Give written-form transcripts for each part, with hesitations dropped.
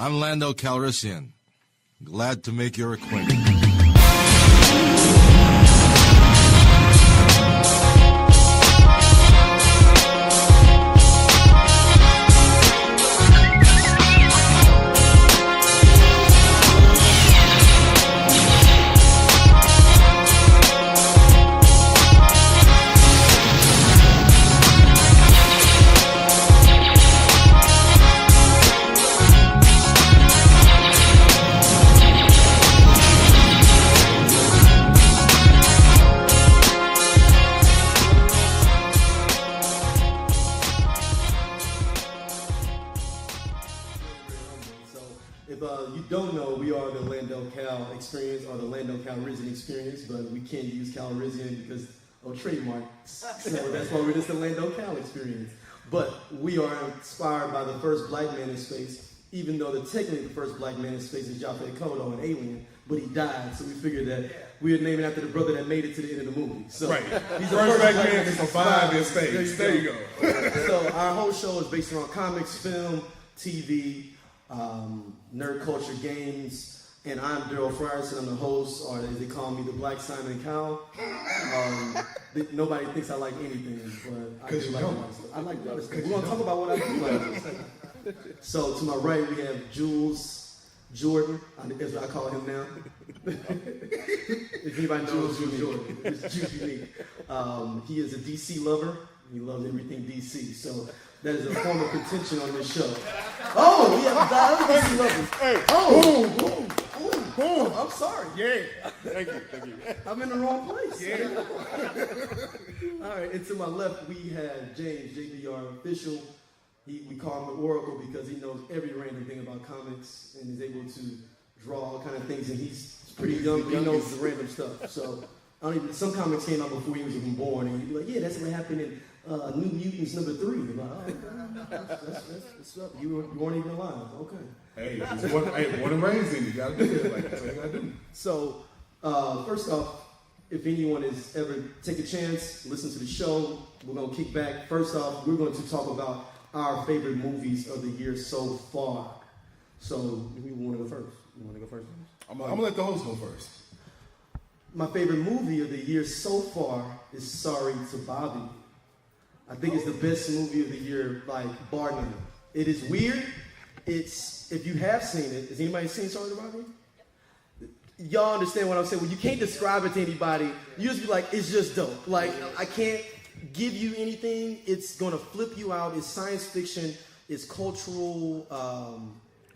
I'm Lando Cal. Glad to make your acquaintance. You don't know, we are the Lando Cal experience or the Lando Calrissian experience, but we can't use Calrissian because of trademarks. So that's why we're just the Lando Cal experience. But we are inspired by the first black man in space, even though technically the first black man in space is Japhet Kodo, an alien, but he died. So we figured that we would name it after the brother that made it to the end of the movie. So right. He's the first black man to survive in space. There you go. So our whole show is based around comics, film, TV, nerd culture, games, and I'm Daryl Frierson. I'm the host, or as they call me, the Black Simon Cowell. Nobody thinks I like anything, but I do like a lot of stuff. I like other stuff. We're going to talk about what I do like. So to my right, we have Jules Jordan, as I call him now. If anybody knows Jules Jordan, it's Jules Unique. He is a DC lover. He loves everything DC. So that is a form of contention on this show. Oh, we have DC lovers. Hey, boom. I'm sorry. Yeah. Thank you. I'm in the wrong place. Yeah. All right, and to my left, we have James, JBR Official. We call him the Oracle because he knows every random thing about comics and is able to draw all kind of things. And he's pretty young, but he knows the random stuff. So some comics came out before he was even born, and he'd be like, yeah, that's what happened in New Mutants #3. I'm like, oh, that's what's up. You weren't even alive. Okay. Hey, born and raised in you. Gotta do it. Like, that's what you gotta do. So, first off, if anyone has ever take a chance, listen to the show, we're gonna kick back. First off, we're going to talk about our favorite movies of the year so far. So, we want to go first. You want to go first? I'm gonna let the host go first. My favorite movie of the year so far is Sorry to Bobby. I think it's the best movie of the year, like, bar none. It is weird. If you have seen it, has anybody seen Sorry to Bobby? Y'all understand what I'm saying? When you can't describe it to anybody, you just be like, it's just dope. Like, I can't give you anything. It's gonna flip you out. It's science fiction. It's cultural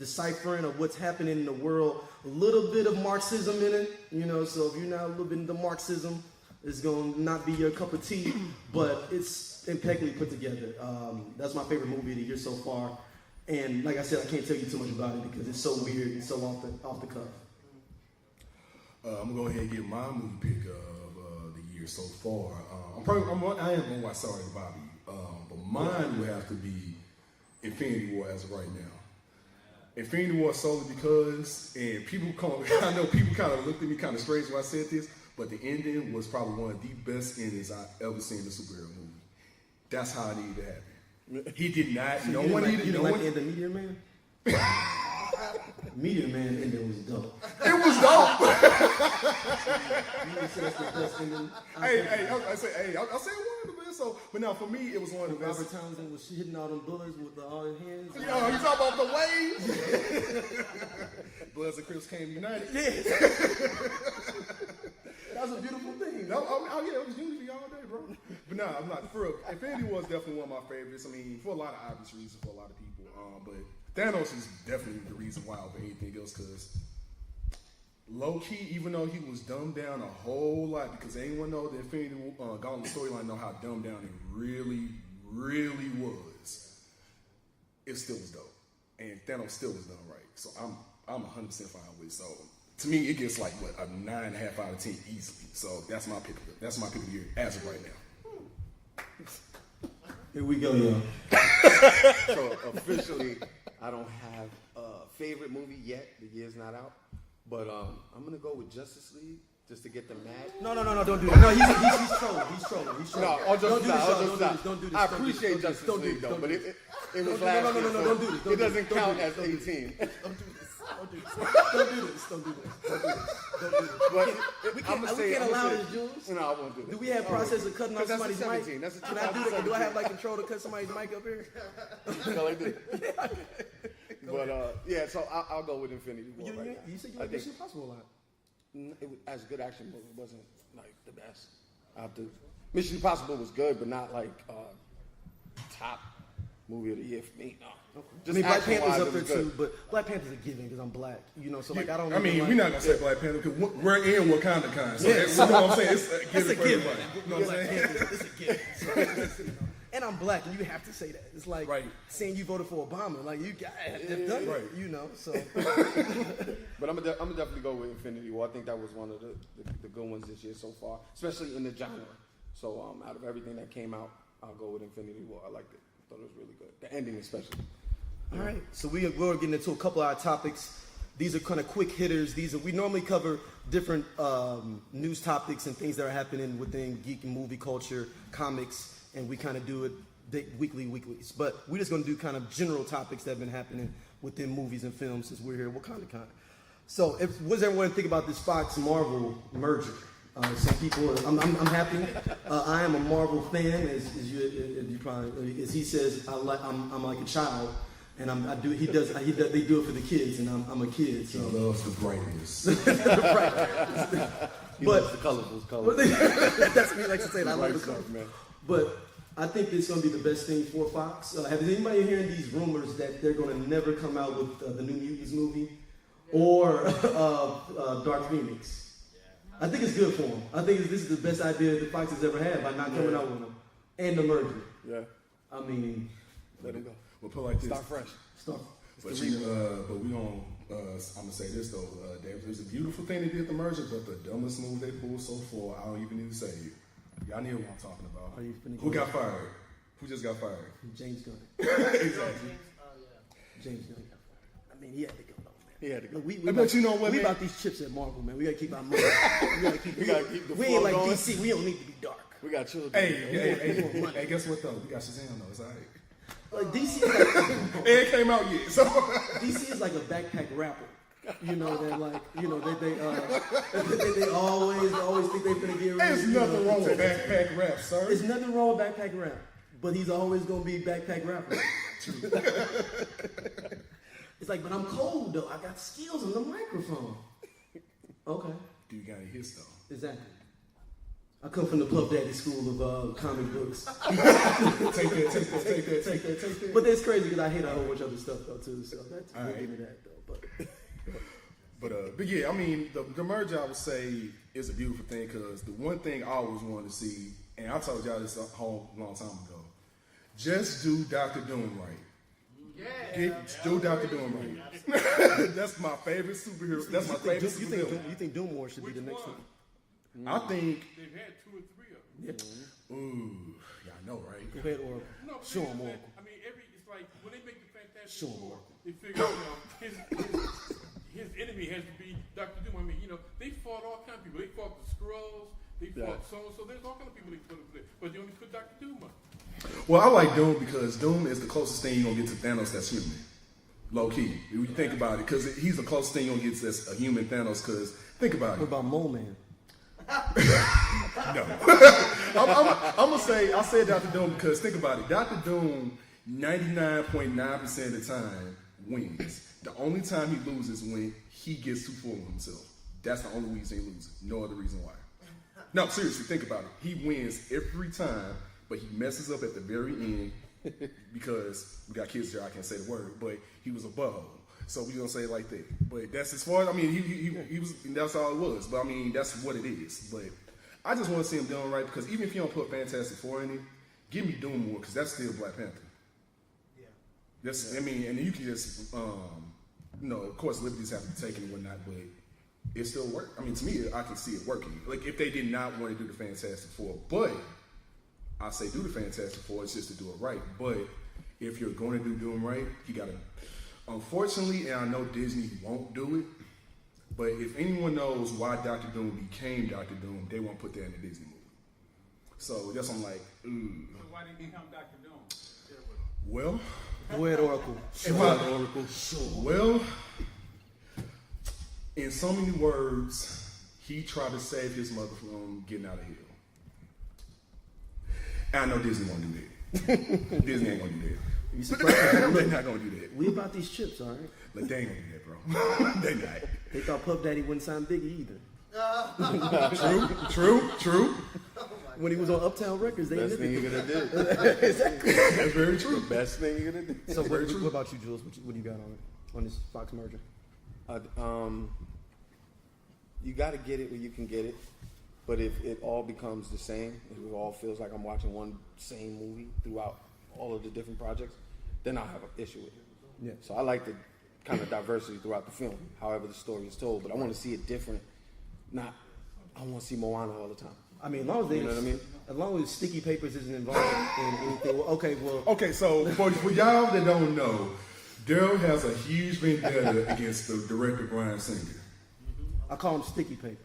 deciphering of what's happening in the world. A little bit of Marxism in it, so if you're not a little bit into Marxism, it's gonna not be your cup of tea, but it's impeccably put together. That's my favorite movie of the year so far. And like I said, I can't tell you too much about it because it's so weird and so off the cuff. I'm gonna go ahead and get my movie pick of the year so far. I am gonna watch Sorry to Bobby, but mine would have to be Infinity War as of right now. Infinity War solely because, and I know people kind of looked at me kind of strange when I said this, but the ending was probably one of the best endings I've ever seen in a superhero movie. That's how it needed to happen. He did not. So no one needed. You no didn't like one. the end of Meteor Man? Meteor Man ending was dope. It was dope. You would say that's the best ending. I say it one of the best. So, but now for me, it was one of the best. Robert Townsend was hitting all them bullets with all his hands. You talking about the waves? Bloods and Crips came united. Yes. That was a beautiful thing. Yeah, it was unity all day, bro. But no, I'm not. For real, Infinity War is definitely one of my favorites. I mean, for a lot of obvious reasons for a lot of people. But Thanos is definitely the reason why over anything else, because low key, even though he was dumbed down a whole lot, because anyone know the Infinity Gauntlet storyline know how dumbed down it really, really was. It still was dope, and Thanos still was done right. So I'm 100% fine with it. So to me, it gets like a 9.5 out of 10 easily. So that's my pick. That's my pick of the year as of right now. Here we go, y'all. So officially, I don't have a favorite movie yet. The year's not out, but I'm gonna go with Justice League just to get them mad. No, don't do that. No, he's trolling. He's trolling. No, all jokes aside, Don't do this. I appreciate Justice League though, but it was last year. Don't do this. It doesn't count as 18. Don't do this. But We can't allow this, Jules. No, I won't do that. Do we have process of cutting off That's a somebody's 17. mic? That's a Can I do that? Do I have like control to cut somebody's mic up here? No, I did. But yeah, so I'll go with Infinity War. You said you like Mission Impossible a lot. It was, as a good action movie, it wasn't like the best. Mission Impossible was good, but not like top movie of the year for me. No. Okay. I mean, Black Panther's up there too, but Black Panther's a given because I'm black. You know, so like I don't. I mean, we're not gonna say Black Panther because we're in WakandaCon. So Yeah. you know what I'm saying? It's a given. It's a for given. everybody. You know what I'm saying? It's a given. So, and I'm black, and you have to say that. It's like saying you voted for Obama. Like you got done it, you know. So, but I'm gonna definitely go with Infinity War. I think that was one of the good ones this year so far, especially in the genre. So out of everything that came out, I'll go with Infinity War. I liked it. I thought it was really good. The ending especially. all right. So we're getting into a couple of our topics. These are kind of quick hitters. We normally cover different news topics and things that are happening within geek and movie culture, comics, and we kind of do it weeklies. But we're just going to do kind of general topics that have been happening within movies and films since we're here at WakandaCon. So, what does everyone think about this Fox Marvel merger? Some people, I'm happy. I am a Marvel fan, as you probably, as he says, I'm like a child. And they do it for the kids, and I'm a kid. So. He loves the brightness. He loves the colors. That's me, like to say that. I love the colors, man. But I think this is going to be the best thing for Fox. Has anybody hearing these rumors that they're going to never come out with the New Mutants movie or Dark Phoenix? I think it's good for them. I think this is the best idea that Fox has ever had by not coming out with them and the merger. Yeah. I mean, let him go. We'll put it like this. Start fresh. But we gonna. I'm gonna say this though. It was a beautiful thing they did the merger, but the dumbest move they pulled so far, I don't even need to say it. Y'all know what I'm talking about. Who got fired? Who just got fired? James Gunn. Exactly. James Gunn got fired. I mean, he had to go though, man. He had to go. But you know what? We Man? about these chips at Marvel, man. We gotta keep our money. We gotta keep the We ain't like going. DC. We don't need to be dark. We got children. Hey, guess what though? We got Shazam though. It's alright. Like DC is like It came out yet, so DC is like a backpack rapper. You know, they're like, you know, they always think they're gonna get. there's nothing wrong with backpack rap, sir. There's nothing wrong with backpack rap, but he's always gonna be backpack rapper. It's like, but I'm cold though. I got skills on the microphone. Okay. Do you got any hits though? Exactly. I come from the Puff Daddy school of comic books. Take that. But that's crazy because I hate a whole bunch of other stuff though too. So that's All we'll right. get into that though. But yeah, I mean, the merger I would say is a beautiful thing because the one thing I always wanted to see, and I told y'all this a whole long time ago, just do Dr. Doom right. Do Dr. Doom right. That's my favorite superhero. That's my favorite superhero. You think Doom War should be the next one? I think. They've had 2 or 3 of them. Yeah. Ooh, y'all know, right? Go ahead, Oracle. No, Show him, I Oracle. mean, it's like when they make the Fantastic Show 'em, Four, Oracle. they figure his enemy has to be Dr. Doom. I mean, they fought all kinds of people. They fought the Skrulls. They fought so there's all kinds of people they put in there. But they only put Dr. Doom on. Well, I like Doom because Doom is the closest thing you're gonna get to Thanos that's human. Low key, when you think about it, because he's the closest thing you're gonna get to that's a human Thanos. Because think about What it. about Mole Man? No, I'm gonna say I said Dr. Doom because think about it. Dr. Doom, 99.9% of the time wins. The only time he loses when he gets too full of himself. That's the only reason he loses. No other reason why. No, seriously, think about it. He wins every time, but he messes up at the very end because we got kids here. I can't say the word, but he was a butthole. So we gonna say it like that. But that's as far as, I mean, he was, that's all it was. But I mean, that's what it is. But I just want to see him doing right because even if you don't put Fantastic Four in it, give me Doom more because that's still Black Panther. Yeah. That's, I mean, and you can just, of course, liberties have to be taken and whatnot, but it still works. I mean, to me, I can see it working. Like if they did not want to do the Fantastic Four, but I say do the Fantastic Four, it's just to do it right. But if you're going to do Doom right, you gotta. Unfortunately, and I know Disney won't do it, But if anyone knows why Dr. Doom became Dr. Doom, they won't put that in the Disney movie. So that's I'm like, ooh. So why did he become Dr. Doom? Well, Go ahead, Oracle. Well, in so many words, he tried to save his mother from getting out of hell. I know Disney won't do that. Disney ain't gonna do that. You surprised? They're not gonna do that. We about these chips, all right? Like, they ain't gonna do that, bro. They not. They thought Puff Daddy wouldn't sign Biggie either. True. When he was on Uptown Records, they Best didn't. thing you could have did. Exactly. That's very true. The best thing you could have did. So what about you, Jules? What do you got on this Fox merger? You got to get it where you can get it. But if it all becomes the same, if it all feels like I'm watching one same movie throughout all of the different projects, then I'll have an issue with it. Yeah. So I like the kind of diversity throughout the film, however the story is told. But I want to see it different. I want to see Moana all the time. I mean, as long as they, You know what I mean? as long as Sticky Papers isn't involved in anything. Okay, so for y'all that don't know, Daryl has a huge vendetta against the director Bryan Singer. I call them Sticky Papers.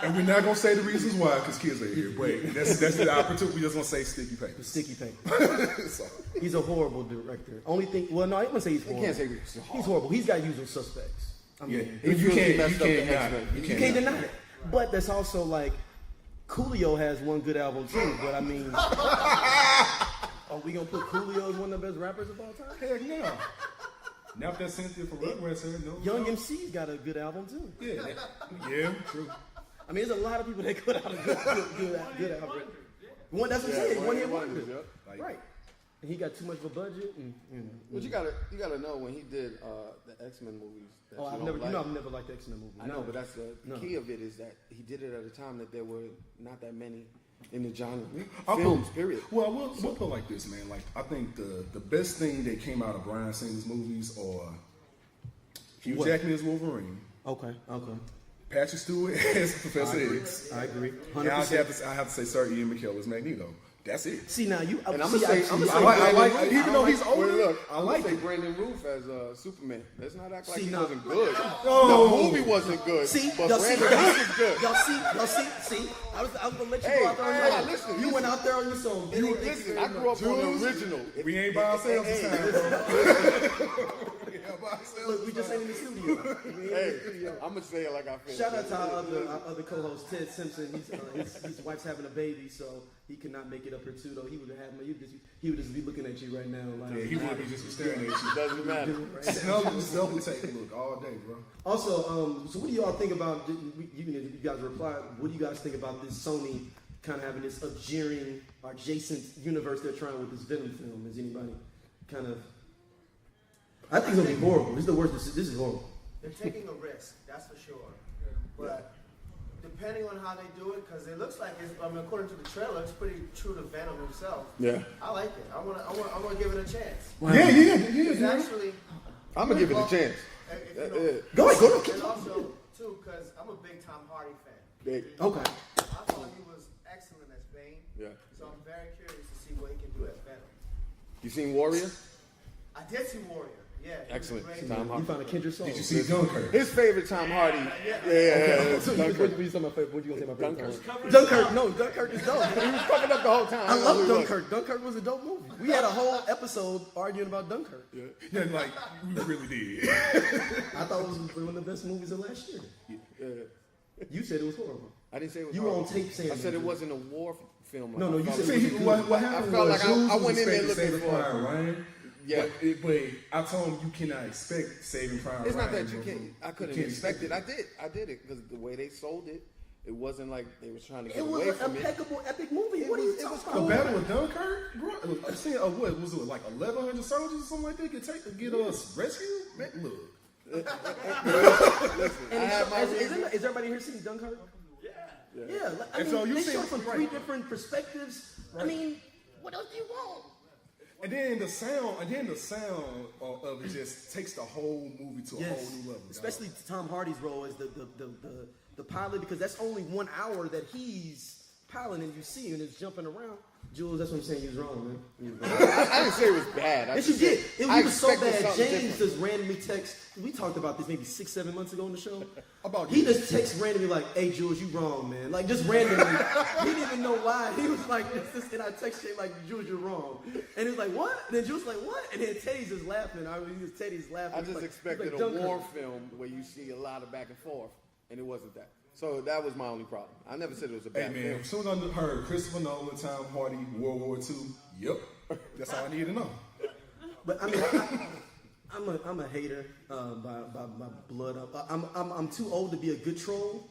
And we're not gonna say the reasons why, because kids are here. But that's the opportunity. We just gonna say sticky The papers. Sticky Papers. So, He's a horrible director. Only thing, well, no, I ain't gonna say he's horrible. can't say he's horrible. He's got usual suspects. I mean, yeah, you really can't messed up the deny X-Men. it. you can't deny it. But that's also like, Coolio has one good album too. But I mean, are we gonna put Coolio as one of the best rappers of all time? Heck no. Not that Cynthia for Rugrats here. No. Young MC's got a good album too. Yeah, true. I mean, there's a lot of people that put out a good album. One, that's what I'm saying. One hit wonder. Right. And he got too much of a budget. And, But you gotta know when he did the X-Men movies. That Oh, I've never liked the X-Men movie. I know, but that's the key of it is that he did it at a time that there were not that many in the genre films. Period. Well, we'll put it like this, man. Like, I think the best thing that came out of Bryan Singer's movies are Hugh Jackman as Wolverine, Okay. Patrick Stewart as Professor X, I agree. and I 100%. have to say Sir Ian McKellen as Magneto. That's it. See now you. And I'm see, gonna say, I like Brandon even though he's older. Look, I like say it. Brandon Roof as Superman. Let's not act like See, he no. wasn't good. No. The movie wasn't good. See, but y'all see, Brandon Roof was good. y'all see. I was gonna let you Hey, go out there on your hey, own. listen, You went out there on your own. Listen, I grew up on the original. We ain't by ourselves this time, bro. Look, we just ain't in the studio. Hey, I'm gonna say it like I feel. Shout out to our other co-host Ted Simpson. His wife's having a baby, so he could not make it up here too. Though he would just be looking at you right now. Like, Yeah, he would be just staring at you. Doesn't matter. Double take a look all day, bro. Also, so what do y'all think about? You guys reply. What do you guys think about this Sony kind of having this adjacent universe they're trying with this Venom film? Is anybody kind of? I think it's gonna be horrible. This is the worst. This is horrible. They're taking a risk, that's for sure. But depending on how they do it, because it looks like according to the trailer, it's pretty true to Venom himself. Yeah. I like it. I want to give it a chance. Yeah. Actually, I'm gonna give it a chance. Go ahead. And also too, because I'm a big Tom Hardy fan. Big. Okay. I thought he was excellent as Bane. Yeah. So I'm very curious to see what he can do as Venom. You seen Warrior? I did see Warrior. Yeah. He was Excellent. great. Tom You Hardy. found a kindred soul. Did you see Dunkirk? His favorite Tom Hardy. Yeah. So Dunkirk. what you talking about? What you gonna say about Dunkirk. Dunkirk? No, Dunkirk is dope. He was fucking up the whole time. I know love who he was. Dunkirk. Dunkirk was a dope movie. We had a whole episode arguing about Dunkirk. Yeah, like we really did. I thought it was one of the best movies of last year. Yeah. You said it was horrible. I didn't say it was You were on horrible. tape saying I said it it was wasn't a war film. No, you I said felt it See, was what happened felt was like I Jules went in there was expecting looking Saving for- Private Ryan. Yeah. But I told him you cannot expect Saving Private It's Ryan. not that you bro. can't. I couldn't can't expect it. I did it because the way they sold it, it wasn't like they was trying to get It was away an from it. impeccable, epic movie. What are you talking The about? Battle of Dunkirk, bro. I'm saying, what was it like 1,100 soldiers or something like that get us rescued? Man, look. Listen, I have my reasons. Is everybody here seen Dunkirk? Yeah. I And mean, so you they see- showed from right. 3 different perspectives. I mean, what else do you want? And then the sound of it just takes the whole movie to a whole new level. Especially Tom Hardy's role as the pilot, because that's only 1 hour that he's piling and you see and it's jumping around. Jules, that's what I'm saying. You was wrong, man. I didn't say it was bad. Yes, you did. It was so expected bad. something James different. just randomly texts. We talked about this maybe 6-7 months ago on the show. About He you. just texts randomly like, "Hey, Jules, you wrong, man." Like just randomly. He didn't even know why. He was like, "This," and I text him like, "Jules, you're wrong." And he was like, "What?" And then Jules was like, "What?" And then Teddy's just laughing. Teddy's laughing. I He's just like, expected he's a like, war Dunkirk. film where you see a lot of back and forth, and it wasn't that. So that was my only problem. I never said it was a Hey bad man, film. as soon as I heard Christopher Nolan, Tom Hardy, World War II, yep, that's all I need to know. But I mean, I'm a hater by blood. I'm too old to be a good troll.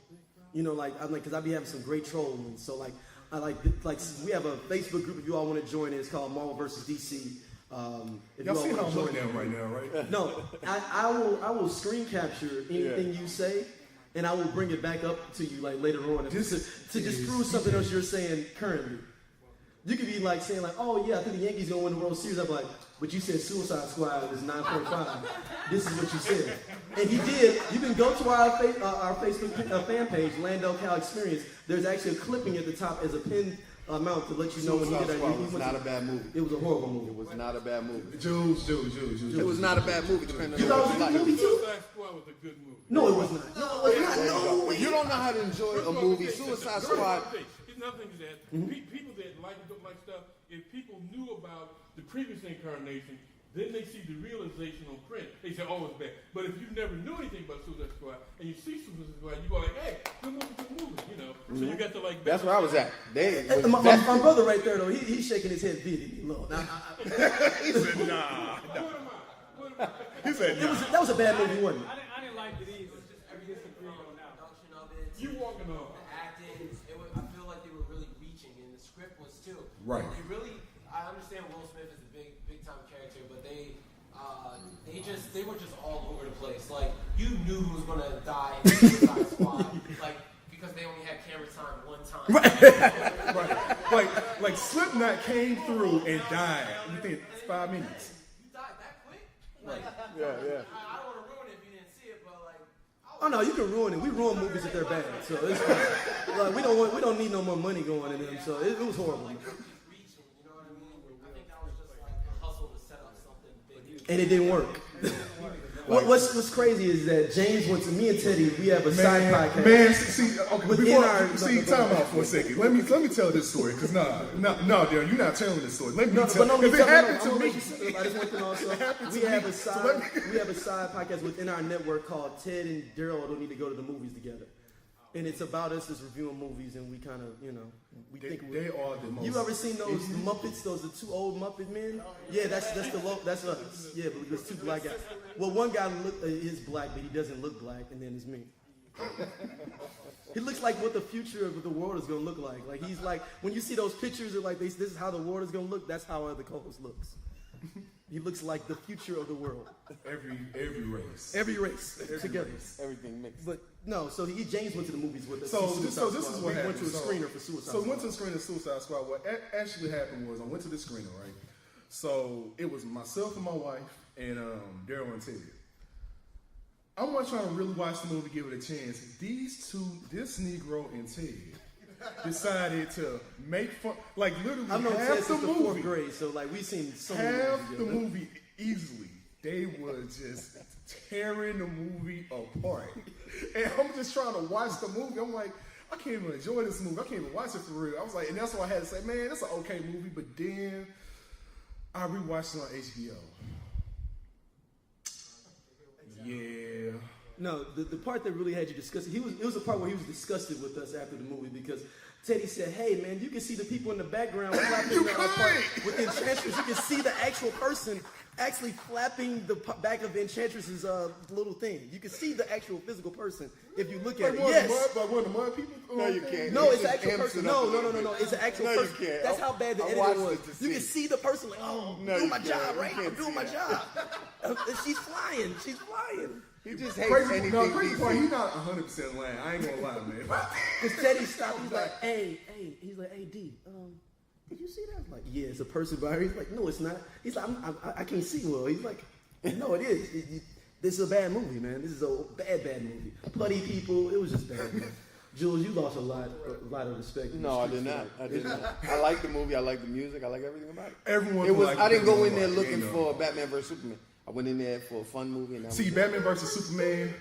You know, like I'm like because I be having some great trolling. So like I like we have a Facebook group if you all want to join it. It's called Marvel vs. DC. If Y'all you all see how wanna I'm join looking it. at him right now, right? No, I will screen capture anything you say, and I will bring it back up to you like later on to just prove something else you're saying currently. You could be like saying like, "Oh yeah, I think the Yankees gonna win the World Series." I'm like, "But you said Suicide Squad is 9.5. This is what you said," and he did. You can go to our Facebook fan page, Lando Cal Experience. There's actually a clipping at the top as a pin amount to let you know when he did that. Suicide Squad was not a bad movie. It was a horrible movie. It was not a bad movie. Jules. It was not a bad movie, depending You on thought what it you was a good like. movie too? Suicide Squad was a good movie. No, it was not. No, it was not. No. If you don't know how to enjoy a movie, Suicide Squad. It's another thing is that people that like and don't like stuff, if people knew about the previous incarnation, then they see the realization on print. They say, "Oh, it's bad." But if you never knew anything about Suicide Squad and you see Suicide Squad, you go like, "Hey, good movie," you know. So you got to like. That's where I was at. My brother right there though, he's shaking his head vehemently. Look, He said, nah. He said, nah. that was a bad movie, wasn't it? I didn't like it either. It's just we disagree on that. Production of it, You walking on. the acting, I feel like they were really reaching, and the script was too. Right. They really, I understand Will Smith is a big time character, but they were just all over the place. Like you knew who was gonna die in the Suicide Squad, like because they only had camera time one time. Right. Like Slipknot came through and died within 5 minutes. You died that quick? Like, Yeah. I don't want to ruin it if you didn't see it, but like. Oh no, you can ruin it. We ruin movies if they're bad. So it's fine. Like we don't need no more money going in them. So it was horrible. Reaching, you know what I mean? I think that was just like a hustle to set up something big. And it didn't work. What's crazy is that James went to me and Teddy. We have a side podcast. Man, see, okay, Within our- time out for a second. Let me tell this story, because no, Darren, you're not telling this story. Let me No, tell. but no, Because it happened I'm to gonna me. let you say it. I just want to know also. happened to We have me. a So side. let me- We have a side podcast within our network called Ted and Daryl don't need to go to the movies together, and it's about us just reviewing movies, and we kind of we think They are the most. You ever seen those Muppets? Those the two old Muppet men? Yeah, that's us. Yeah, but there's two black guys. Well, one guy is black, but he doesn't look black, and then it's me. He looks like what the future of the world is gonna look like. Like he's like when you see those pictures of like this is how the world is gonna look. That's how the co-host looks. He looks like the future of the world. every race. Every race together. Everything mixed. But no, so James went to the movies with us. So to this Suicide is Squad. what We happened. went to a screener for Suicide So we Squad. went to the screener of Suicide Squad. What actually happened was I went to the screener, right? So it was myself and my wife and Daryl and Ted. I'm not trying to really watch the movie, give it a chance. These two, this Negro and Ted, decided to make fun, like literally I've known Ted half the since the fourth movie. grade, so like we've seen so many Half movies the together. movie easily. They were just tearing the movie apart. And I'm just trying to watch the movie. I'm like, I can't even enjoy this movie. I can't even watch it for real. I was like, and that's why I had to say, man, it's an okay movie. But then I rewatched it on HBO. Yeah. No, the part that really had you disgusted, it was the part where he was disgusted with us after the movie because Teddy said, "Hey man, you can see the people in the background flapping the part with Enchantress. You can see the actual person actually flapping the back of Enchantress's little thing. You can see the actual physical person if you look at it. Yes. Like one of the mud people? No, you can't. No, it's just an actual amps person. it up a No. little bit. It's an actual No, you person. can't. That's how bad the I editing watched was. it to You see. can see the person like, oh, No, I'm doing you my can't. job, You right? can't I'm doing see my that. job. She's flying. She's flying. He just hates Crazy, anything no, crazy part, DC. he's not 100% lying. I ain't gonna lie, man. Because Teddy stopped. He's like, hey. He's like, hey, D, did you see that? I'm like, yeah, it's a person behind. He's like, no, it's not. He's like, I can't see well. He's like, no, it is. This is a bad movie, man. This is a bad movie. Bloody people. It was just bad, man. Jules, you lost a lot of respect. No, I did not. I did not. I like the movie. I like the music. I like everything about it. Everyone. It was. liked I didn't go in it. there You looking know. for Batman vs Superman. I went in there for a fun movie. And that See, was Batman vs Superman,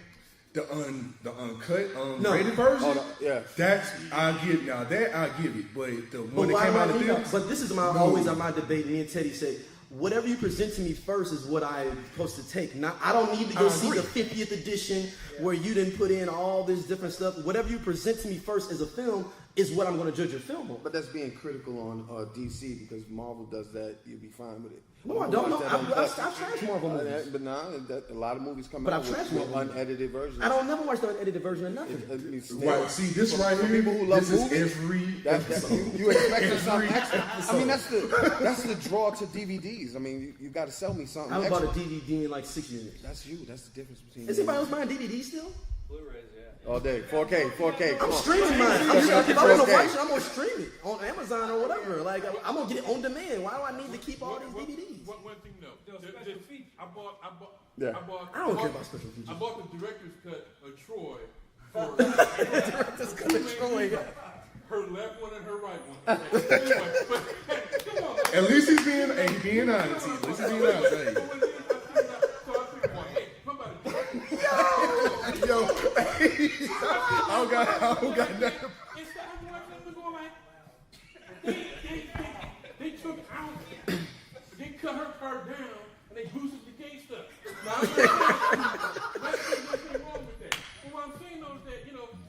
the uncut, No. rated version. yeah. That's I give now. That I give it, but the But one that why came out of you know, theaters. but this is always on my debate. Me and Teddy say, whatever you present to me first is what I'm supposed to take. Now, I don't need to go see the 50th edition where you didn't put in all this different stuff. Whatever you present to me first as a film is what I'm going to judge your film on. But that's being critical on DC because Marvel does that. You'll be fine with it. No, I don't know. I've trashed Marvel movies. But nah, a lot of movies come But out I've with trashed Marvel movies. unedited versions. I don't never watch the unedited version of nothing. Right. See, this right For here. people who love this is movies, every. you expecting something extra. I mean, that's the draw to DVDs. I mean, you got to sell me something I haven't bought a extra. DVD in like 6 years. That's you. That's the difference between. Is anybody else buying DVDs still? Blu-rays, yeah. All day, 4K. Come I'm on. streaming mine. If I want to 4K. watch it, I'm going to stream it on Amazon or whatever. Like, I'm going to get it on demand. Why do I need to keep all these DVDs? One thing though, special feature. I bought. Yeah. I don't care about special features. I bought the director's cut of Troy. For Director's cut of Troy. Her left one and her right one. Anyway, but hey, come on. At least he's being honest. At least he's being honest. Hey. Yo, I don't got nothing. They took out, they cut her part down, and they boosted the gay stuff. Now, I'm not saying nothing wrong with that. But what I'm saying though is that,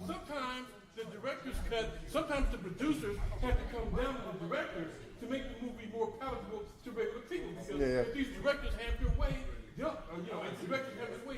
sometimes the director's cut, sometimes the producers have to come down to the directors to make the movie more palatable to regular people. Because if these directors have their way, if directors have their way,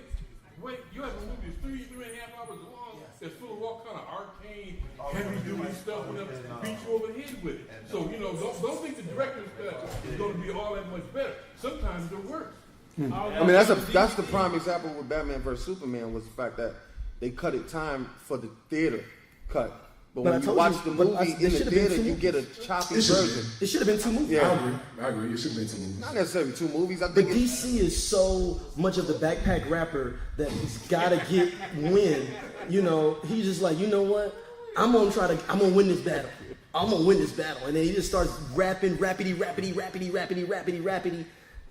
you have a movie that's 3.5 hours long that's full of all kind of arcane, heavy-duty stuff and beat you over the head with it. So, don't think the director's cut is going to be all that much better. Sometimes they're worse. I mean, that's the prime example with Batman vs Superman was the fact that they cut it time for the theater cut. But when you watch the movie in the theater, you get a choppy version. It should have been 2 movies. Yeah. I agree. It should have been 2 movies. Not necessarily 2 movies. I But think DC is so much of the backpack rapper that he's got to win. He's just like, you know what? I'm going to win this battle. I'm going to win this battle. And then he just starts rapping, rapidy,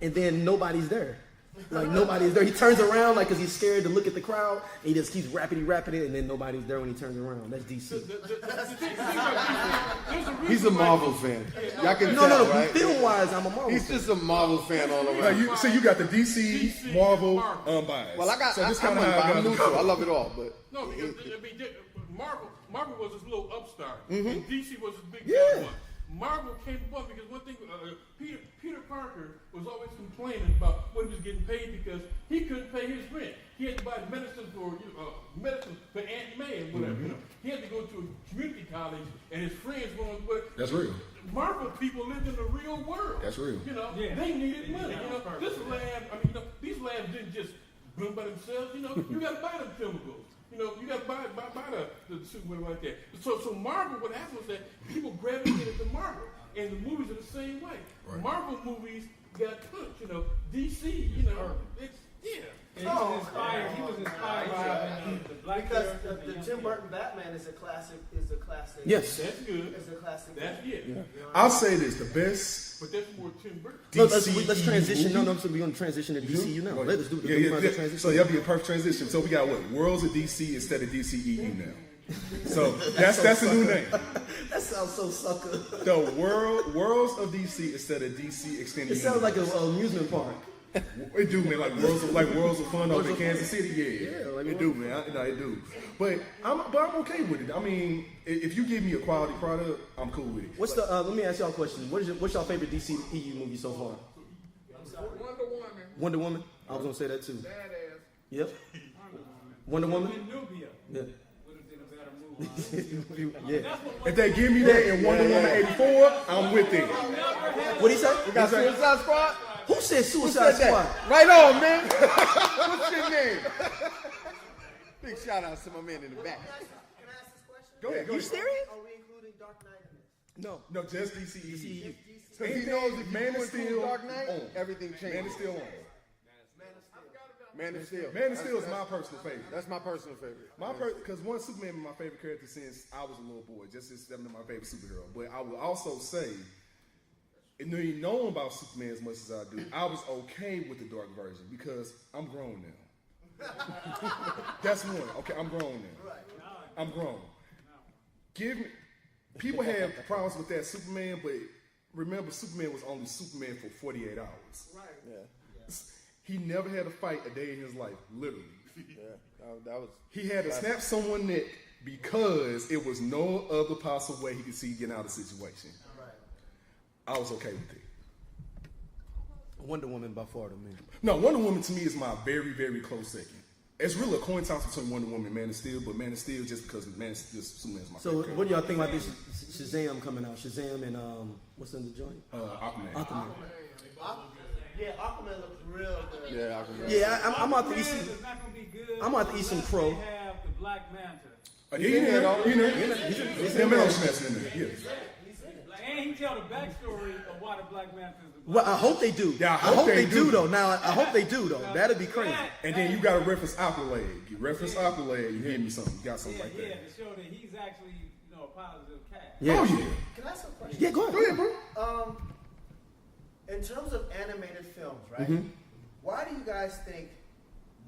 and then nobody's there. Like, nobody's there. He turns around, like, because he's scared to look at the crowd, and he just keeps rapping, and then nobody's there when he turns around. That's DC. he's a Marvel fan. Y'all can tell, No. right? Film-wise, I'm a Marvel He's fan. just a Marvel fan all around. You got the DC, Marvel, unbiased. Well, I'm neutral. I love it all, but No, because Marvel was this little upstart, and DC was this big Yeah. one. Marvel came upon because one thing, Peter Parker was always complaining about what he was getting paid because he couldn't pay his rent. He had to buy medicine for Aunt May and whatever. He had to go to a community college, and his friends were on. That's real. Marvel people lived in the real world. That's real. They needed money. This lab, these labs didn't just bloom by themselves. You got to buy them chemicals. You got to buy the super like that. So Marvel, what happened was that people gravitated to Marvel, and the movies are the same way. Right. Marvel movies got cooked. DC, it's He was inspired by the Black Because Mirror. the Tim Burton Batman is a classic. Yes. that's good. Is a classic. That's it. I'll say this: the best. But that's more Tim Burton. No, DC let's transition. movie. No, so we're going to transition to DCU now. Let's do the Yeah. transition. So that'll be a perfect transition. So we got what? Worlds of DC instead of DCEU now. So that's a new name. That sounds so sucker. The Worlds of DC instead of DC Extended It sounds like Universe. an amusement park. It do, man. Like Worlds of Fun over in Kansas City. Yeah, like it do, man. It do. But I'm okay with it. I mean, if you give me a quality product, I'm cool with it. What's the? Let me ask y'all a question. What's your favorite DCEU movie so far? Wonder Woman. I was gonna say that too. Badass. Yep. Wonder Woman. Nubia Yeah. would have been a better movie. Yeah. If they give me that in Wonder Woman 84, I'm with it. What he say? we got Suicide Squad. Who said Who Suicide said Squad? that? Right on, man. What's your name? Big shout out to my man in the back. Can I ask this question? Go ahead. You serious? Are we including Dark Knight in this? No. No, just DCEU. Because he knows if Man you is include still Dark Knight, on. everything changes. Man is still on. Man of Steel. Man of Steel. Man of Steel is my personal favorite. That's my personal favorite. Because one, Superman is my favorite character since I was a little boy. Just as definitely my favorite superhero. But I will also say, knowing about Superman as much as I do, I was okay with the dark version because I'm grown now. That's one. Okay, I'm grown now. I'm grown. People have problems with that Superman, but remember, Superman was only Superman for 48 hours. Right. Yeah. He never had to fight a day in his life, literally. Yeah, that was. He had to snap someone's neck because it was no other possible way he could see getting out of the situation. Right. I was okay with it. Wonder Woman by far to me. No, Wonder Woman to me is my very, very close second. It's really a coin toss between Wonder Woman and Man of Steel, but Man of Steel just because Superman's my favorite. So what do y'all think about this Shazam coming out? Shazam and what's in the joint? Aquaman. Yeah, Aquaman looks real good. Yeah, Aquaman. Yeah, I'm out to eat some. It's not gonna be good. I'm about to eat some crow. They have the Black Manta. He's in there. Yeah. And he tell the backstory of why the Black Manta is the Black Well, I hope they do. Yeah, I hope they do though. Now, I hope they do though. That'd be crazy. And then you got to reference Aqualad. You reference Aqualad, you give me something. You got something like Yeah, that. to show that he's actually, a positive cat. Yeah. Oh, yeah. Can I ask a question? Yeah, go ahead, bro. In terms of animated films, right? Why do you guys think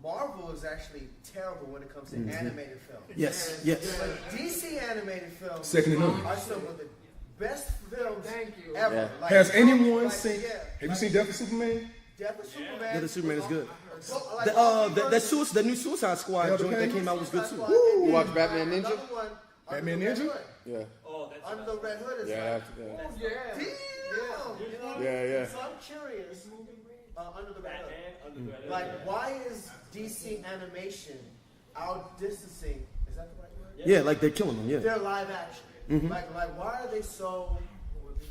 Marvel is actually terrible when it comes to animated films? Yes. But DC animated films Second to none. are some of the best films ever. Yeah. Like, Has anyone seen? Yeah, Have you seen Death of Superman? Death of Superman? Death of Superman is good. Like, The new Suicide Squad joint that came out was good too. You watch Batman Ninja? Another one, Batman Under the Red Ninja? Hood. Yeah. Under the Red Hood is Yeah, like, that's damn. You know? Yeah. So I'm curious, Under the Red Hood. Like, why is DC animation outdistancing, is that the right word? Yeah, like they're killing them. Yeah. Their live action. Like, why are they so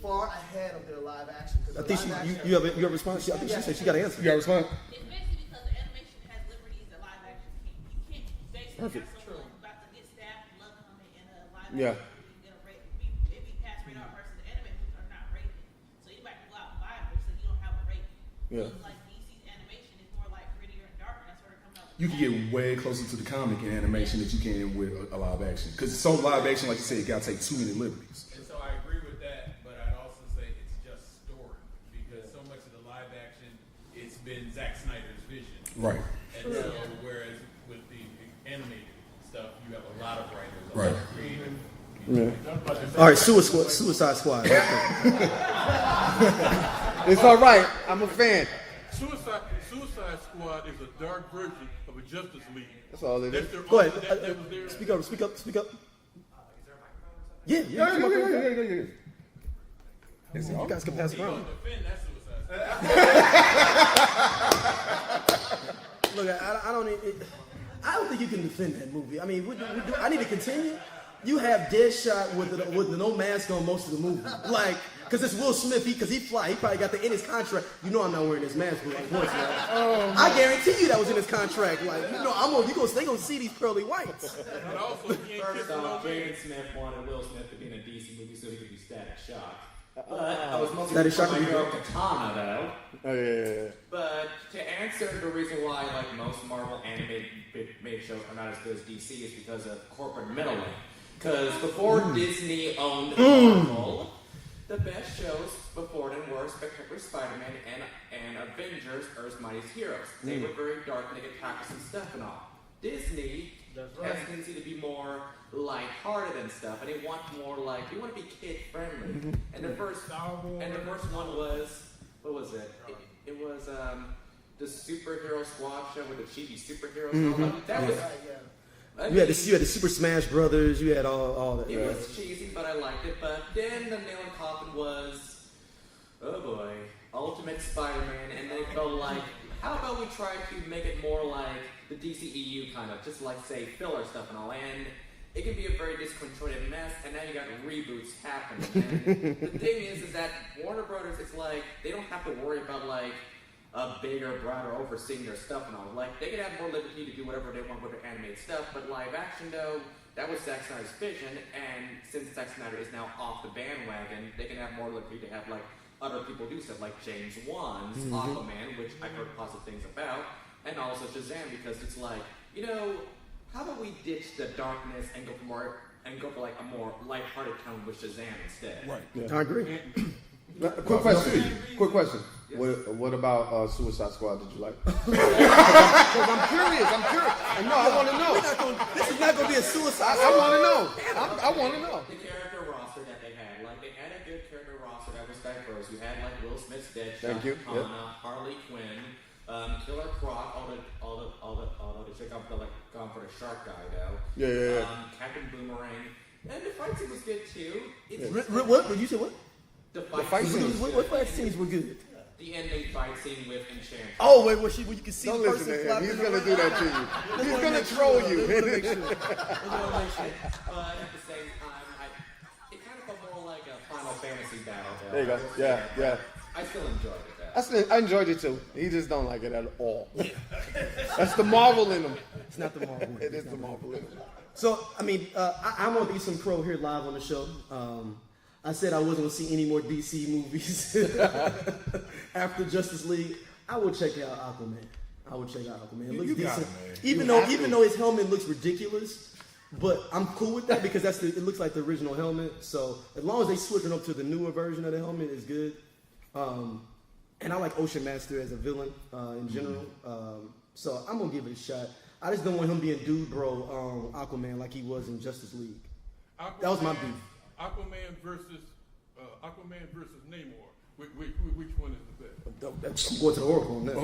far ahead of their live action? 'Cause I the think live action- you have a response. I think she said she got an answer. You got a response? It's basically because the animation has liberties that live action can't. You can't basically have someone about to get stabbed, blood coming in a live Yeah. action movie, get a it'd be past radar versus the animated movies are not rated. So anybody can go out and buy them, so you don't have a rating. Yeah. So it's like DC's animation is more like grittier and darker. That's where they're coming out. You can get way closer to the comic in animation that you can with a live action. Because some live action, like you said, you got to take too many liberties. And so I agree with that, but I'd also say it's just story because so much of the live action, it's been Zack Snyder's vision. Right. And so, whereas with the animated stuff, you have a lot of writers, a Right. lot of creative. All right, Suicide Squad. It's all right. I'm a fan. Suicide Squad is a dark version of a Justice League. That's all it is. That's their Go own- ahead. that was their- Speak up. Yeah. Yeah. You guys can pass it around. Defend that Suicide Squad. Look, I don't think you can defend that movie. I mean, I need to continue. You have Deadshot with no mask on most of the movie, like, because it's Will Smith. Because he fly, he probably got that in his contract. You know, I'm not wearing this mask, but of course, I guarantee you that was in his contract. Like, they gonna see these pearly whites. But also, he ain't First kissing no off, man. Jaden Smith wanted Will Smith to be in a DC movie so he could be Static Shock. But I was mostly Static Shock my would be girl Katana, though. Oh, yeah. But to answer the reason why most Marvel animated shows are not as good as DC is because of corporate middling. Because before Disney owned Marvel, the best shows before them were Spectacular Spider-Man and Avengers, Earth's Mightiest Heroes. They were very dark and they could tackle some stuff and all. Disney has a tendency to be more lighthearted and stuff, and they want more they want to be kid friendly. And the first one was, what was it? It was the Superhero Squad show with the cheesy superheroes. And all that. That was. You had the Super Smash Brothers. You had all that. It was cheesy, but I liked it. But then the nail in the coffin was, oh boy, Ultimate Spider-Man, and they felt like, how about we try to make it more like the DCEU kind of, just like say filler stuff and all, and it can be a very disconjointed mess, and now you got reboots happening. And the thing is that Warner Brothers, it's like they don't have to worry about like a bigger, broader overseeing their stuff and all. Like, they can have more liberty to do whatever they want with their animated stuff, but live action, though, that was Zack Snyder's vision, and since Zack Snyder is now off the bandwagon, they can have more liberty to have, like, other people do stuff, like James Wan's Aquaman, which I've heard positive things about, and also Shazam because it's like, you know, how about we ditch the darkness and go for like a more lighthearted tone with Shazam instead? Right. Yeah. I agree. Quick question. Yes. What about Suicide Squad? Did you like? Because I'm curious. No, I want to know. This is not going to be a suicide. I want to know. I want to know. The character roster that they had, like they had a good character roster that was diverse. You had like Will Smith's Deadshot, Katana, Harley Quinn, Killer Croc, all the chick gone for the shark guy though. Yeah. Captain Boomerang, and the fight scene was good too. What? Did you say what? The fight scenes. What fight scenes were good? The end fight scene with Enchantress. Oh, where you can see Don't the listen person to him. He's gonna do that to you. He's gonna troll you. But at the same time, it kind of felt more like a Final Fantasy battle. There you go. Yeah. I still enjoyed it. I enjoyed it too. He just don't like it at all. That's the Marvel in him. It's not the Marvel. It is the Marvel in him. So, I mean, I'm on Eastern Pro here live on the show. I said I wasn't going to see any more DC movies after Justice League. I will check out Aquaman. It looks decent. Even though his helmet looks ridiculous, but I'm cool with that because it looks like the original helmet. So as long as they switching up to the newer version of the helmet, it's good. And I like Ocean Master as a villain in general. So I'm going to give it a shot. I just don't want him being dude bro Aquaman like he was in Justice League. That was my beef. Aquaman versus Namor. Which one is the best? I'm going to the Oracle on that.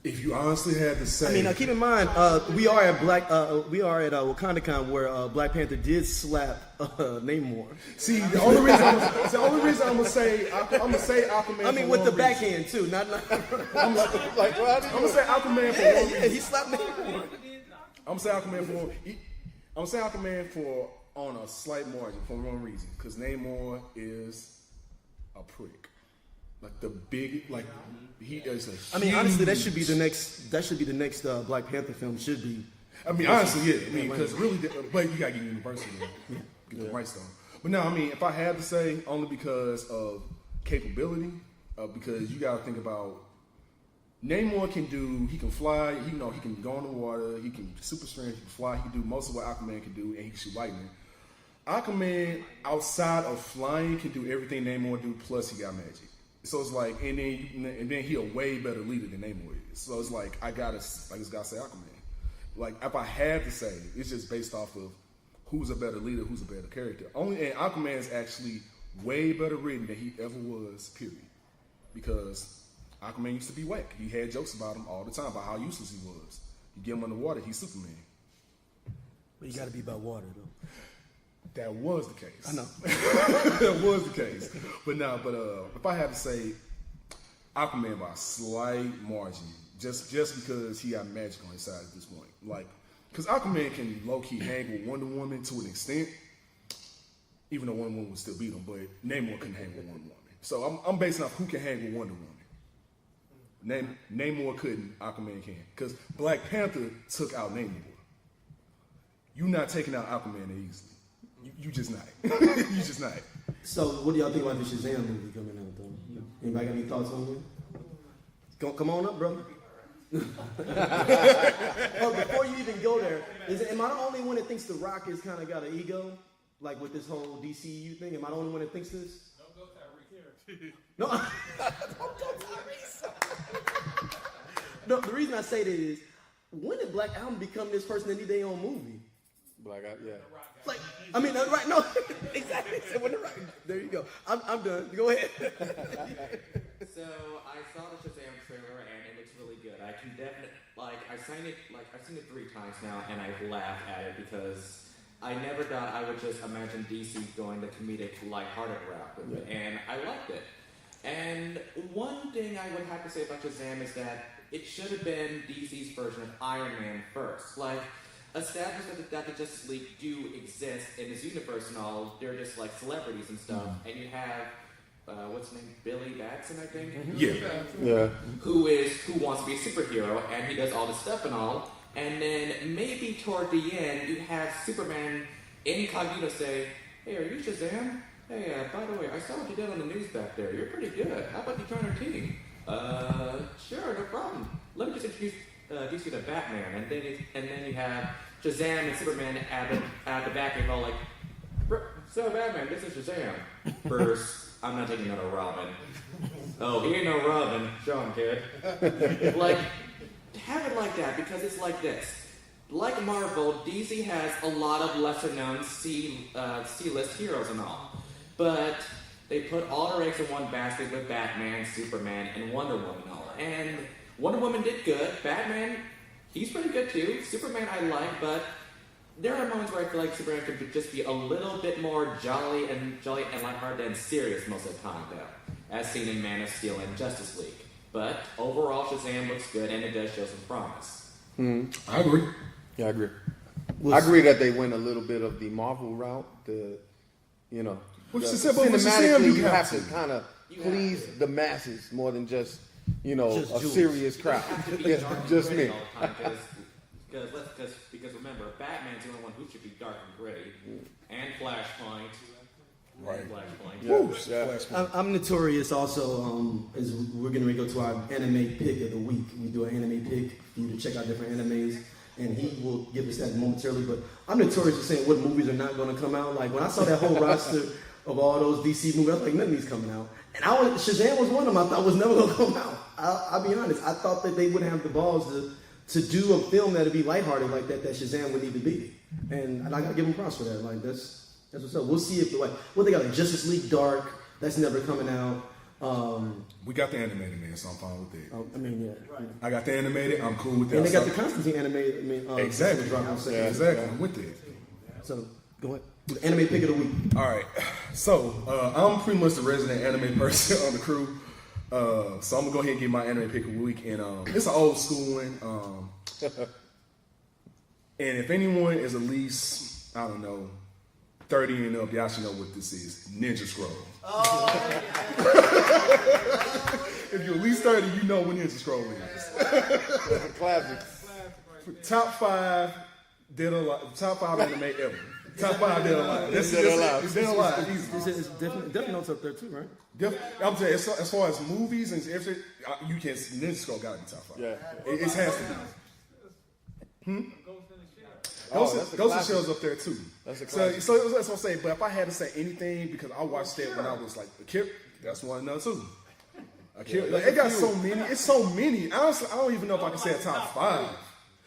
If you honestly had to say, I mean, keep in mind, we are at WakandaCon where Black Panther did slap Namor. See, the only reason I'm gonna say Aquaman. I mean, with the backhand too, not. I'm gonna say Aquaman for one reason. He slapped Namor. I'm gonna say Aquaman for on a slight margin for one reason, because Namor is a prick. Like the big, like he is a. I mean, honestly, that should be the next Black Panther film. Should be. I mean, honestly, yeah. I mean, because really, but you gotta get Universal to get the rights on. But no, I mean, if I had to say, only because of capability, because you gotta think about Namor he can fly, he can go in the water, he can super strength, he can fly, he can do most of what Aquaman can do, and he can shoot lightning. Aquaman, outside of flying, can do everything Namor do, plus he got magic. So it's like, and then he a way better leader than Namor is. So it's like, I just gotta say Aquaman. Like, if I had to say, it's just based off of who's a better leader, who's a better character. And Aquaman is actually way better written than he ever was, period. Because Aquaman used to be whack. He had jokes about him all the time, about how useless he was. You get him underwater, he's Superman. But you gotta be by water, though. That was the case. I know. That was the case. But if I had to say Aquaman by a slight margin, just because he got magic on his side at this point. Like, because Aquaman can low-key hang with Wonder Woman to an extent, even though Wonder Woman would still beat him, but Namor couldn't hang with Wonder Woman. So I'm basing off who can hang with Wonder Woman. Namor couldn't, Aquaman can. Because Black Panther took out Namor. You're not taking out Aquaman that easily. You just not. You just not. So, what do y'all think about the Shazam movie coming out, though? Anybody got any thoughts on it? Come on up, brother. Oh, before you even go there, am I the only one that thinks The Rock has kind of got an ego? Like with this whole DCU thing? Am I the only one that thinks this? Don't go Tyreek here. No. Don't go Tyrese. No, the reason I say that is, when did Black Adam become this person that need their own movie? Black Adam, yeah. Like, I mean, right? No, exactly. So when there you go. I'm done. Go ahead. So I saw the Shazam trailer and it looks really good. I can definitely I've seen it 3 times now and I've laughed at it because I never thought I would just imagine DC going the comedic, lighthearted route with it, and I liked it. And one thing I would have to say about Shazam is that it should have been DC's version of Iron Man first. Like, establish that the Justice League do exist in this universe and all. They're just like celebrities and stuff. And you have what's his name, Billy Batson, I think. Yeah. Who wants to be a superhero, and he does all this stuff and all. And then maybe toward the end, you have Superman incognito say, "Hey, are you Shazam? Hey, by the way, I saw what you did on the news back there. You're pretty good. How about you join our team?" Sure, no problem. Let me just introduce you to Batman, and then you have Shazam and Superman at the back and all like, so Batman, this is Shazam. First, I'm not taking another Robin. Oh, he ain't no Robin. Show him, kid. Like, have it like that because it's like this. Like Marvel, DC has a lot of lesser-known C-list heroes and all, but they put all their eggs in one basket with Batman, Superman, and Wonder Woman and all. And Wonder Woman did good. Batman, he's pretty good too. Superman I like, but there are moments where I feel like Superman could just be a little bit more jolly and lighthearted and serious most of the time, though, as seen in Man of Steel and Justice League. But overall, Shazam looks good, and it does show some promise. I agree. Yeah, I agree. I agree that they went a little bit of the Marvel route. Cinematically, you have to kind of please the masses more than just a serious crowd. Just me. Because remember, Batman's the only one who should be dark and gritty, and Flashpoint. Right. Flashpoint. I'm notorious also, as we're going to go to our anime pick of the week. We do an anime pick for you to check out different animes, and he will give us that momentarily. But I'm notorious for saying what movies are not going to come out. Like when I saw that whole roster of all those DC movies, I was like, none of these coming out. And Shazam was one of them I thought was never going to come out. I'll be honest. I thought that they wouldn't have the balls to do a film that'd be lighthearted like that Shazam would need to be. And I got to give them props for that. Like that's what's up. We'll see if they got a Justice League Dark that's never coming out. We got the animated, man, so I'm fine with that. Yeah. I got the animated. I'm cool with that. And they got the Constantine animated. Exactly. Exactly. I'm with it. So go ahead. The anime pick of the week. All right. So I'm pretty much the resident anime person on the crew. So I'm gonna go ahead and get my anime pick of the week, and it's an old school one. And if anyone is at least 30 and up, y'all should know what this is. Ninja Scroll. Oh, If you're at least 30, you know what Ninja Scroll is. Classic. Top 5 anime ever. Top 5 dead alive. It's dead alive. It's Death Note's up there too, right? I'm saying, as far as movies and everything, you can Ninja Scroll gotta be top 5. Yeah. It has to be. Ghost in the Shell's up there too. That's a classic. So that's what I'm saying. But if I had to say anything, because I watched that when I was like a kid, that's one another too. It got so many. It's so many. Honestly, I don't even know if I can say a top 5.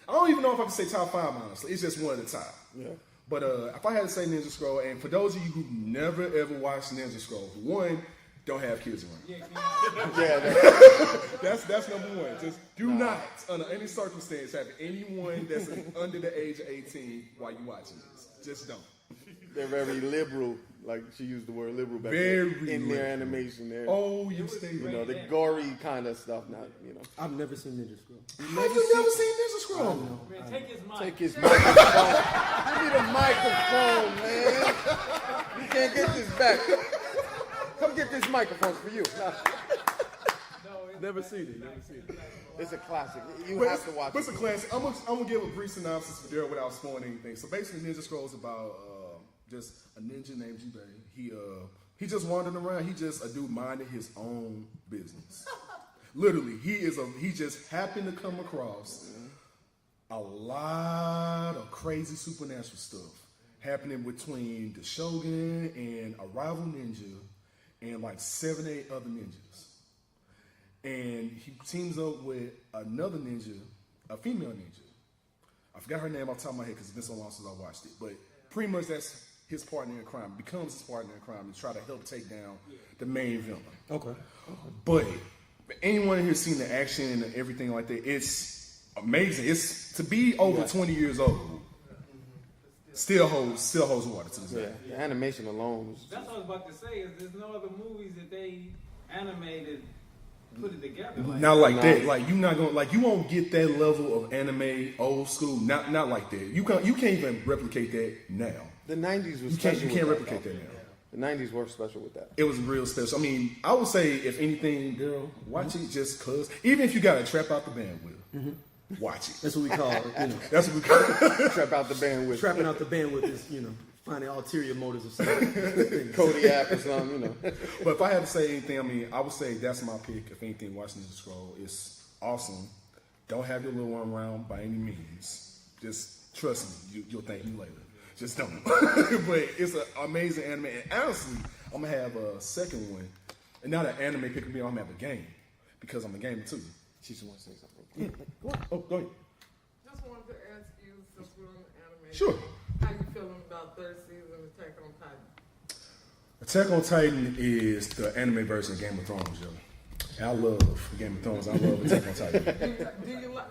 I don't even know if I can say top 5. Honestly, it's just one of the top. Yeah. But if I had to say Ninja Scroll, and for those of you who never ever watched Ninja Scroll, one, don't have kids around. That's number one. Just do not, under any circumstance, have anyone that's under the age of 18 while you're watching this. Just don't. They're very liberal. Like she used the word liberal back in their animation there. Oh, you stay. The gory kind of stuff. Not I've never seen Ninja Scroll. Have you never seen Ninja Scroll? Man, take his mic. Take his microphone. Give me the microphone, man. You can't get this back. Come get this microphone for you. Never seen it. It's a classic. You have to watch it. It's a classic. I'm gonna give a brief synopsis for there without spoiling anything. So basically, Ninja Scroll is about just a ninja named Jubei. He just wandered around. He just a dude minding his own business. Literally, he just happened to come across a lot of crazy supernatural stuff happening between the Shogun and a rival ninja and like 7, 8 other ninjas. And he teams up with another ninja, a female ninja. I forgot her name off the top of my head because it's been so long since I watched it. But pretty much that's his partner in crime, becomes his partner in crime to try to help take down the main villain. Okay. But anyone who's seen the action and everything like that, it's amazing. It's to be over 20 years old. Still holds water to this day. The animation alone. That's what I was about to say. Is there's no other movies that they animated, put it together. Not like that. Like you not gonna you won't get that level of anime old school. Not like that. You can't even replicate that now. The 90s was you can't replicate that now. The 90s were special with that. It was real special. I mean, I would say if anything, girl, watch it just cause. Even if you got to trap out the bandwidth, watch it. That's what we call it. That's what we call it. Trap out the bandwidth. Trapping out the bandwidth is finding ulterior motives of something. Kodiak or something, you know. But if I had to say anything, I mean, I would say that's my pick. If anything, watching the scroll is awesome. Don't have your little one around by any means. Just trust me, you'll thank me later. Just don't. But it's an amazing anime, and honestly, I'm gonna have a second one. And now that anime picking me, I'm gonna have a game because I'm a gamer too. She just wants to say something. Go on. Oh, go ahead. Just wanted to ask you, since we're on anime, Sure. how you feeling about third season of Attack on Titan? Attack on Titan is the anime version of Game of Thrones, yo. And I love Game of Thrones. I love Attack on Titan. Do you like?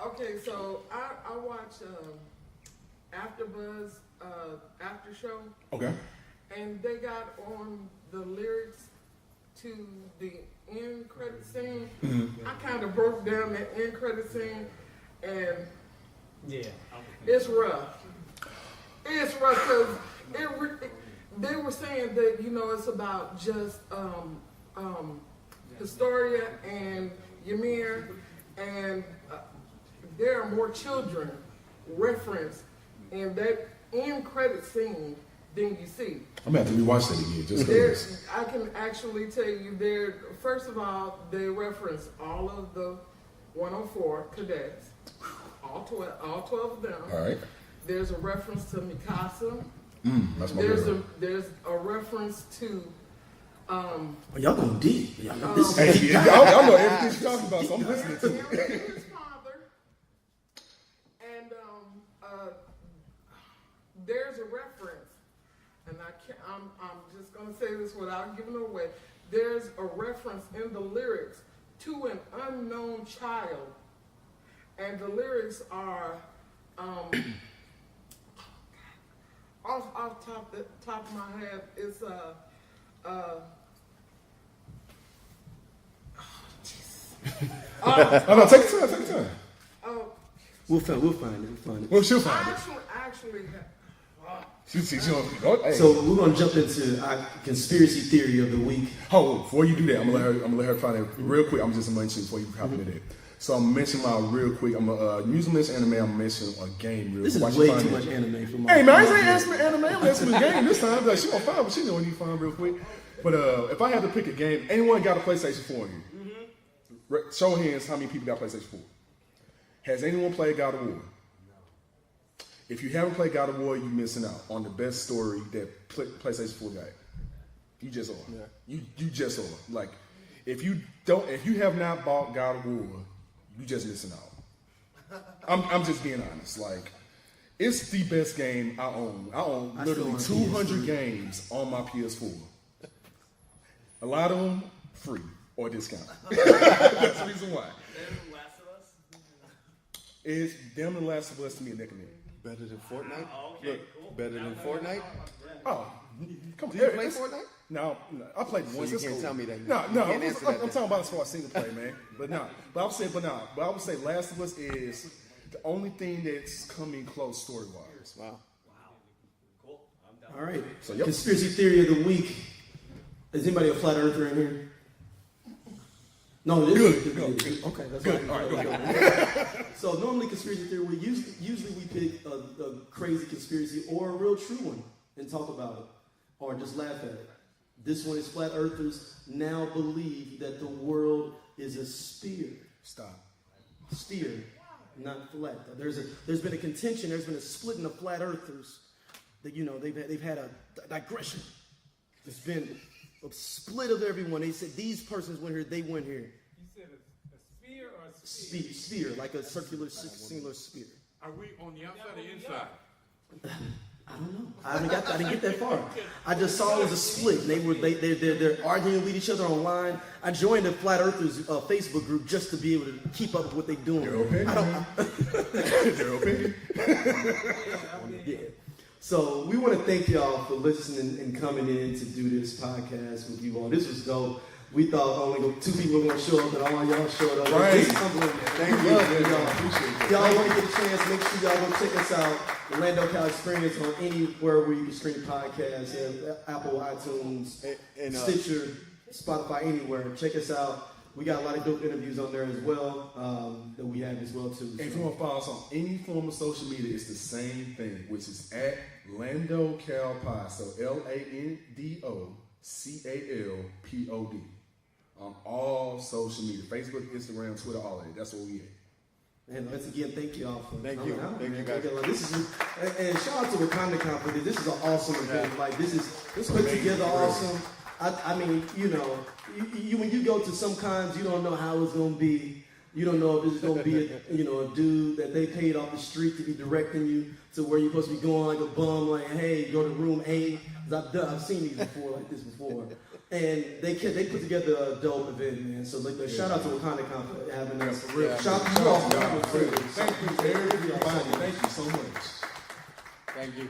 Okay, so I watch AfterBuzz after show. Okay. And they got on the lyrics to the end credit scene. Mm-hmm. I kind of broke down the end credit scene, and Yeah. it's rough. It's rough because they were saying that, you know, it's about just Historia and Ymir, and there are more children referenced in that end credit scene than you see. I'm gonna have to rewatch that again just There, because. I can actually tell you there. First of all, they reference all of the 104 cadets, all 12 of them. All right. There's a reference to Mikasa. That's my There's girl. there's a reference to Oh, y'all going deep. Y'all, this is Hey, deep. y'all know everything she's talking about, so I'm listening to it. his father, and there's a reference, and I'm just gonna say this without giving it away. There's a reference in the lyrics to an unknown child, and the lyrics are off top of my head. It's Oh, no, take your time. We'll find it. Well, she'll find it. Actually, Hey. So we're gonna jump into our conspiracy theory of the week. Oh, before you do that, I'm gonna let her find it real quick. I'm just gonna mention before you hop into that. So I'm mentioning my real quick. I'm using this anime. I'm mentioning a game real This quick. is Watch way you too find much it. anime for my. Hey man, I ain't asking anime. I'm asking the game this time. Like, she gonna find what she know what you find real quick. But if I had to pick a game, anyone got a PlayStation 4 in here? Show hands how many people got PlayStation 4. Has anyone played God of War? If you haven't played God of War, you're missing out on the best story that PlayStation 4 got. You just are. Yeah. You just are. Like, if you have not bought God of War, you just missing out. I'm just being honest. Like, it's the best game I own. I own literally 200 games on my PS4. A lot of them free or discounted. That's the reason why. It's damn the Last of Us to me a neck and neck. Better than Fortnite? Okay, Look, cool. better than Fortnite? Oh, come on. Do you play Fortnite? No, I played it once. you It's can't cool. tell me that. No, You can't I'm answer that then. talking about as far as single play, man. But I would say Last of Us is the only thing that's coming close story wise. Wow. Cool. I'm down. All right. So, yep. Conspiracy theory of the week. Is anybody a flat earther in here? No, it is. Good. Okay, that's Good. fine. All right, go ahead. So normally conspiracy theory, usually we pick a crazy conspiracy or a real true one and talk about it or just laugh at it. This one is flat earthers now believe that the world is a sphere. Stop. Sphere, not flat. There's been a contention. There's been a split in the flat earthers. That they've had a digression. There's been a split of everyone. They said these persons went here, they went here. you said a sphere or a sphere? Sphere, like a circular, singular sphere. Are we on the outside or inside? I don't know. I didn't get that far. I just saw it was a split. They're arguing with each other online. I joined the Flat Earthers Facebook group just to be able to keep up with what they're doing. Their opinion. Their opinion. Yeah. So we want to thank y'all for listening and coming in to do this podcast with you all. This was dope. We thought only 2 people were going to show up, and all y'all showed up. Right. This is humbling. Thank you. Y'all. Appreciate it. Y'all want to get a chance, make sure y'all go check us out. The Lando Cal Experience on anywhere where you can stream podcasts, Apple, iTunes, And Stitcher, Spotify, anywhere. Check us out. we got a lot of dope interviews on there as well that we have as well too. And if you want to follow us on any form of social media, it's the same thing, which is at Lando Cal Pod. So LandoCalPod on all social media, Facebook, Instagram, Twitter, all of it. That's what we at. And once again, thank you all for Thank you. out. Thank you, guys. This is and shout out to WakandaCon for this. This is an awesome event. Like this put together awesome. I mean, you know, you when you go to some cons, you don't know how it's gonna be. You don't know if it's gonna be a dude that they paid off the street to be directing you to where you're supposed to be going like a bum, like, hey, go to room A. I've seen these before, like this before. And they put together a dope event, man. So like, shout out to WakandaCon for having us. For real. Shout out to you all. Thank you, everybody. Thank you so much. Thank you.